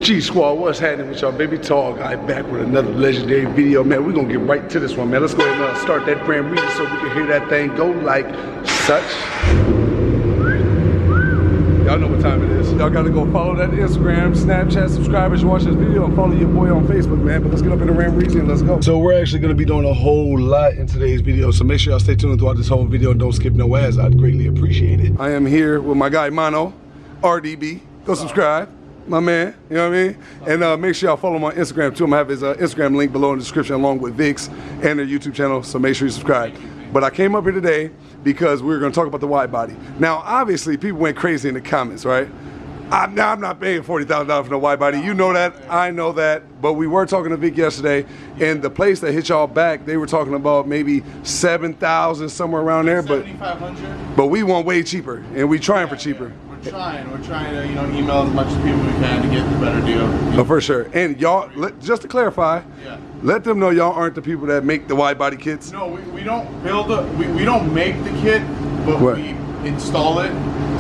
G Squad, what's happening with y'all? Baby Tall Guy back with another legendary video, man. We're gonna get right to this one, man. Let's go ahead and start that brand reading so we can hear that thing go like such. Y'all know what time it is. Y'all gotta go follow that Instagram, Snapchat, subscribe as you watch this video, and follow your boy on Facebook, man. But let's get up in the Ram Reason and let's go. So we're actually gonna be doing a whole lot in today's video, so make sure y'all stay tuned throughout this whole video and don't skip no ads. I'd greatly appreciate it. I am here with my guy Mono, RDB. Go subscribe. My man, you know what I mean? And make sure y'all follow him on Instagram too. I'm gonna have his Instagram link below in the description along with Vic's and their YouTube channel, so make sure you subscribe. But I came up here today because we were gonna talk about the wide body. Now, obviously, people went crazy in the comments, right? I'm not paying $40,000 for no wide body. You know that, I know that, but we were talking to Vic yesterday, and the place that hit y'all back, they were talking about maybe 7,000, somewhere around there, but 7,500. But we want way cheaper, and we trying for cheaper. We're trying to, you know, email as much as people we can to get the better deal. Oh, for sure. And y'all, just to clarify, yeah, let them know y'all aren't the people that make the wide body kits. No, we don't build we don't make the kit, but what? We install it.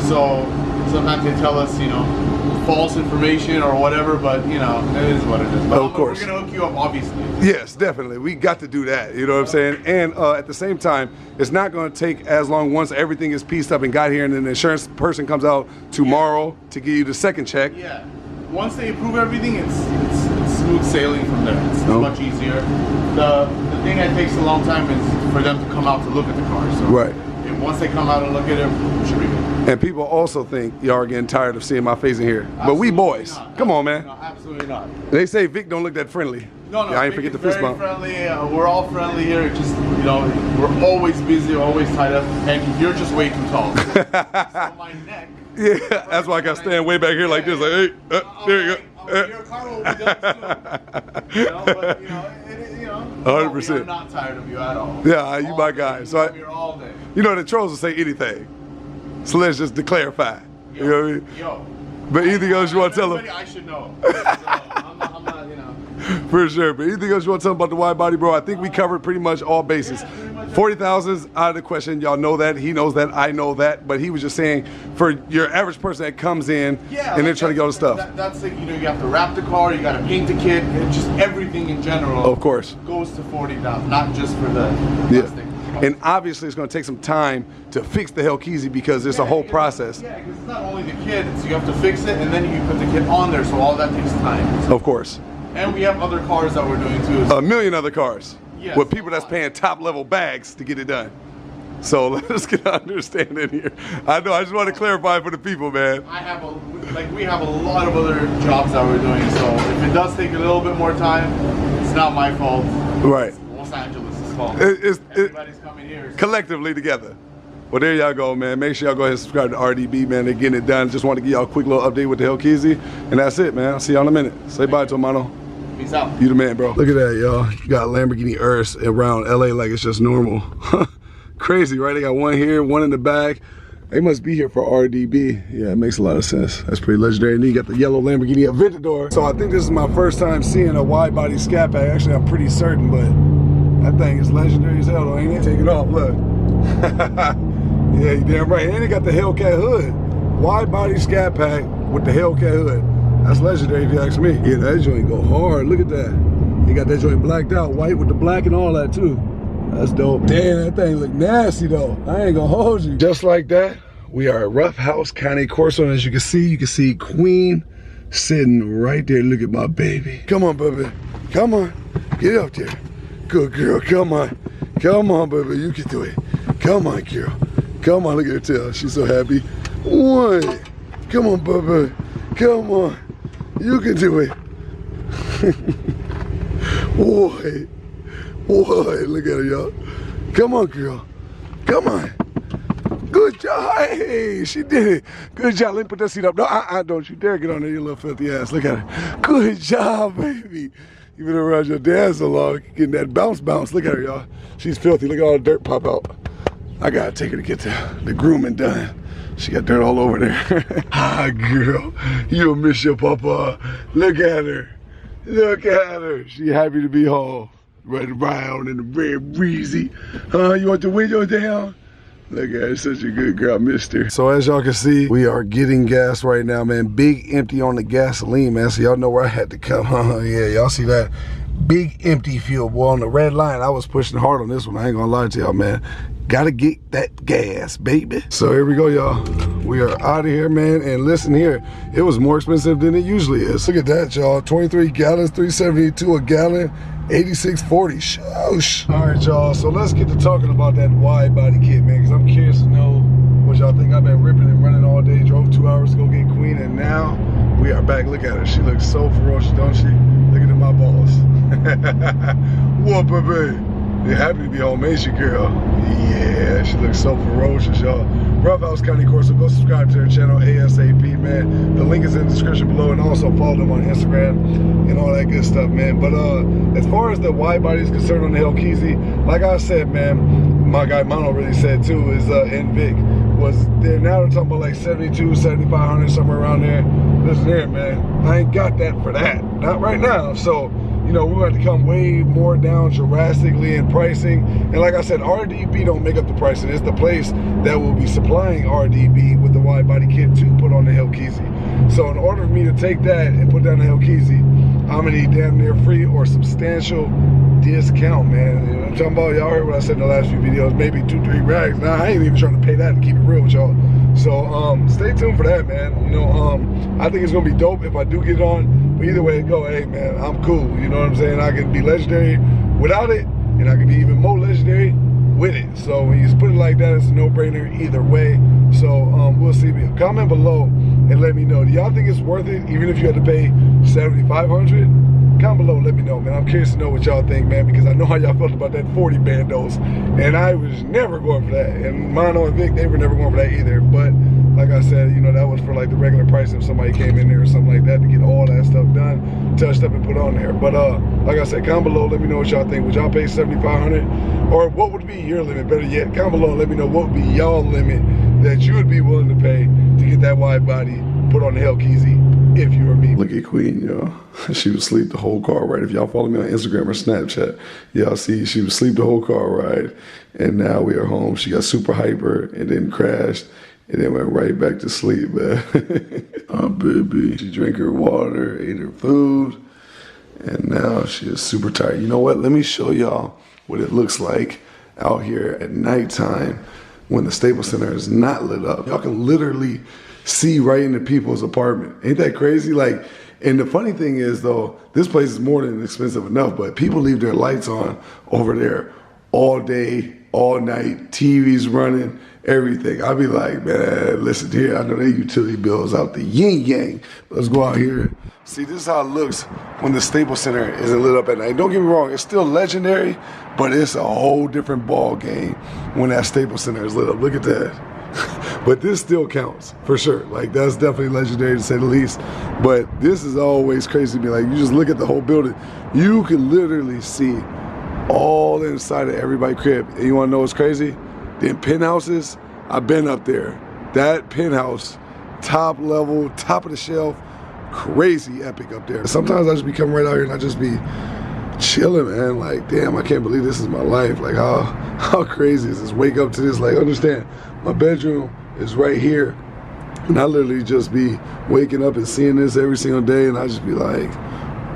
So sometimes they tell us, you know, false information or whatever, but you know, it is what it is. But of course. We're gonna hook you up, obviously. Yes, definitely. We got to do that, you know what I'm saying? And at the same time, it's not gonna take as long once everything is pieced up and got here and then the insurance person comes out tomorrow to give you the second check. Yeah. Once they approve everything, it's smooth sailing from there. It's much easier. The thing that takes a long time is for them to come out to look at the car. So right. Once they come out and look at it, it should be good. And people also think y'all are getting tired of seeing my face in here. Absolutely, but we boys. Not. Come on, man. No, absolutely not. They say Vic don't look that friendly. No, I ain't forget the fist bump. Friendly. We're all friendly here. Just, you know, we're always busy, always tied up, and you're just way too tall. So my neck. Yeah, that's why I got to stand way back here like this. Like, hey, there you go. Your car will be done soon. You know, but, you know, 100%. I'm not tired of you at all. Yeah, you my guy. So I'm here all day. You know, the trolls will say anything. So let's just clarify. You know what I mean? Yo. But anything else you want to tell them? I should know. So I'm not, you know. For sure. But anything else you want to tell them about the wide body, bro? I think we covered pretty much all bases. 40,000 is out of the question. Y'all know that. He knows that. I know that. But he was just saying for your average person that comes in and they're trying to get all the stuff. That's it. You know, you have to wrap the car. You got to paint the kit. And just everything in general. Of course. Goes to 40,000, not just for the plastic. And obviously, it's going to take some time to fix the Hellcat because there's a whole process. Yeah, because it's not only the kit, so you have to fix it, and then you put the kit on there, so all that takes time. Of course. And we have other cars that we're doing too. A million other cars. Yes, with people that's paying top level bags to get it done. So let's get an understanding here. I know, I just want to clarify for the people, man. We have a lot of other jobs that we're doing, so if it does take a little bit more time, it's not my fault. Right. It's Los Angeles' fault. Everybody's coming here. So. Collectively together. Well, there y'all go, man. Make sure y'all go ahead and subscribe to RDB, man. They're getting it done. Just want to give y'all a quick little update with the Hellcat. And that's it, man. I'll see y'all in a minute. Say bye to Mano. Peace out. You the man, bro. Look at that, y'all. You got Lamborghini Urus around LA like it's just normal. Crazy, right? They got one here, one in the back. They must be here for RDB. Yeah, it makes a lot of sense. That's pretty legendary. And then you got the yellow Lamborghini Aventador. So I think this is my first time seeing a wide body scat pack. Actually, I'm pretty certain, but that thing is legendary as hell, though, ain't it? Take it off, look. Yeah, you damn right. And it got the Hellcat hood. Wide body scat pack with the Hellcat hood. That's legendary if you ask me. Yeah, that joint go hard. Look at that. You got that joint blacked out, white with the black and all that too. That's dope. Damn, that thing look nasty though. I ain't gonna hold you. Just like that, we are at Ruff House County Corso, and as you can see Queen sitting right there. Look at my baby. Come on, baby. Come on. Get up there. Good girl. Come on. Come on, baby. You can do it. Come on, girl. Come on. Look at her tail. She's so happy. One. Come on, baby. Come on. You can do it. Boy. Boy, look at her, y'all. Come on, girl. Come on. Good job. Hey, she did it. Good job. Let me put that seat up. No, don't you dare get on there, you little filthy ass. Look at her. Good job, baby. You've been around your dad so long, getting that bounce. Look at her, y'all. She's filthy. Look at all the dirt pop out. I gotta take her to get the grooming done. She got dirt all over there. Hi, girl. You'll miss your papa. Look at her. Look at her. She happy to be home. Right around in the red breezy. You want the window down? Look at her, such a good girl, mister. So as y'all can see, we are getting gas right now, man. Big empty on the gasoline, man. So y'all know where I had to come. Yeah, y'all see that? Big empty fuel. Boy, on the red line, I was pushing hard on this one. I ain't gonna lie to y'all, man. Gotta get that gas, baby. So here we go, y'all. We are out of here, man. And listen here, it was more expensive than it usually is. Look at that, y'all. 23 gallons, $3.72 a gallon. 86.40. Shoosh. All right, y'all. So let's get to talking about that wide body kit, man, because I'm curious to know what y'all think. I've been ripping and running all day. Drove 2 hours to go get Queen, and now we are back. Look at her. She looks so ferocious, don't she? Look at my balls. What, baby? You're happy to be home, ain't you, girl? Yeah, she looks so ferocious, y'all. Ruff County Corso. Go subscribe to her channel ASAP, man. The link is in the description below, and also follow them on Instagram and all that good stuff, man. But as far as the wide body is concerned on the Hellcat, like I said, man, my guy Mono really said too, is Vic was there. Now they're talking about like 72, 7,500, somewhere around there. Listen here, man, I ain't got that for that, not right now. So, you know, we're going to come way more down drastically in pricing. And like I said, RDB don't make up the pricing. It's the place that will be supplying RDB with the wide body kit to put on the Hellcat. So in order for me to take that and put down the Hellcat, I'm going to need damn near free or substantial discount, man. You know what I'm talking about? Y'all heard what I said in the last few videos, maybe 2-3 rags. Nah, I ain't even trying to pay that, to keep it real with y'all. So stay tuned for that, man. You know, I think it's going to be dope if I do get it on. But either way it go, hey man, I'm cool. You know what I'm saying? I can be legendary without it, and I can be even more legendary with it. So when you put it like that, it's a no-brainer either way. So we'll see. Comment below and let me know. Do y'all think it's worth it, even if you had to pay $7,500? Comment below, let me know, man. I'm curious to know what y'all think, man, because I know how y'all felt about that 40 bandos, and I was never going for that. And Mono and Vic, they were never going for that either. But like I said, you know, that was for like the regular price if somebody came in there or something like that to get all that stuff done, touched up and put on there. But like I said, comment below, let me know what y'all think. Would y'all pay $7,500? Or what would be your limit? Better yet, comment below and let me know what would be y'all limit that you would be willing to pay to get that wide body put on the Hellcat if you were me. Look at Queen, y'all. She was asleep the whole car ride. If y'all follow me on Instagram or Snapchat, y'all see she was asleep the whole car ride. And now we are home. She got super hyper and then crashed and then went right back to sleep, man. Oh, baby. She drank her water, ate her food, and now she is super tired. You know what? Let me show y'all what it looks like out here at nighttime when the Staples Center is not lit up. Y'all can literally see right into people's apartment. Ain't that crazy? Like, and the funny thing is though, this place is more than expensive enough, but people leave their lights on over there all day, all night, TV's running, everything. I'll be like, man, listen here, I know their utility bills out the yin yang. Let's go out here. See, this is how it looks when the Staples Center isn't lit up at night. Don't get me wrong, it's still legendary, but it's a whole different ball game when that Staples Center is lit up. Look at that. But this still counts, for sure. Like, that's definitely legendary to say the least. But this is always crazy to me. Like, you just look at the whole building. You can literally see all inside of everybody's crib. And you wanna know what's crazy? Them penthouses, I've been up there. That penthouse, top level, top of the shelf, crazy epic up there. Sometimes I just be coming right out here and I just be chilling, man. Like, damn, I can't believe this is my life. Like, how crazy is this? Wake up to this. Like, understand, my bedroom is right here, and I literally just be waking up and seeing this every single day, and I just be like,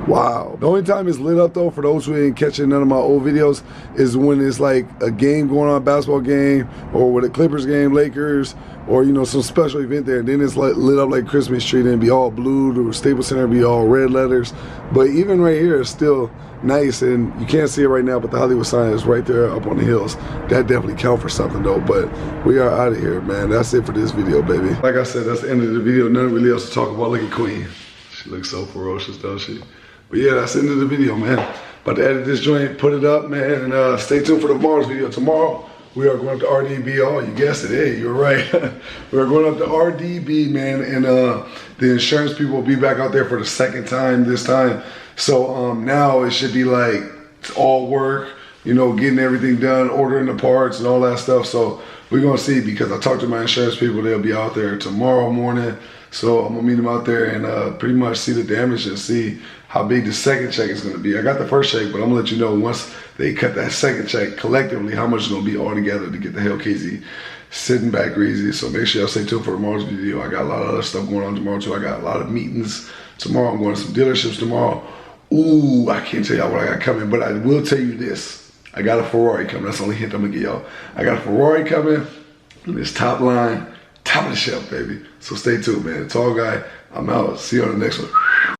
wow. The only time it's lit up though, for those who ain't catching none of my old videos, is when it's like a game going on, a basketball game, or with a Clippers game, Lakers, or you know, some special event there, and then it's like lit up like Christmas tree, and be all blue, or Staples Center be all red letters. But even right here, it's still nice, and you can't see it right now, but the Hollywood sign is right there up on the hills. That definitely count for something though. But we are out of here, man. That's it for this video, baby. Like I said, that's the end of the video. Nothing really else to talk about. Look at Queen. She looks so ferocious, don't she? But yeah, that's the end of the video, man. About to edit this joint, put it up, man, and stay tuned for tomorrow's video. Tomorrow, we are going up to RDBLA. You guessed it, hey, you're right. We're going up to RDB, man, and the insurance people will be back out there for the second time this time. So now it should be like, it's all work, you know, getting everything done, ordering the parts and all that stuff. So we're gonna see, because I talked to my insurance people, they'll be out there tomorrow morning. So I'm gonna meet them out there and pretty much see the damage and see how big the second check is gonna be. I got the first check, but I'm gonna let you know once they cut that second check collectively, how much it's gonna be all together to get the Hellcat sitting back greasy. So make sure y'all stay tuned for tomorrow's video. I got a lot of other stuff going on tomorrow too. I got a lot of meetings tomorrow. I'm going to some dealerships tomorrow. Ooh, I can't tell y'all what I got coming, but I will tell you this. I got a Ferrari coming. That's the only hint I'm gonna give y'all. I got a Ferrari coming. This top line, top of the shelf, baby. So stay tuned, man. Tall guy, I'm out. See you on the next one.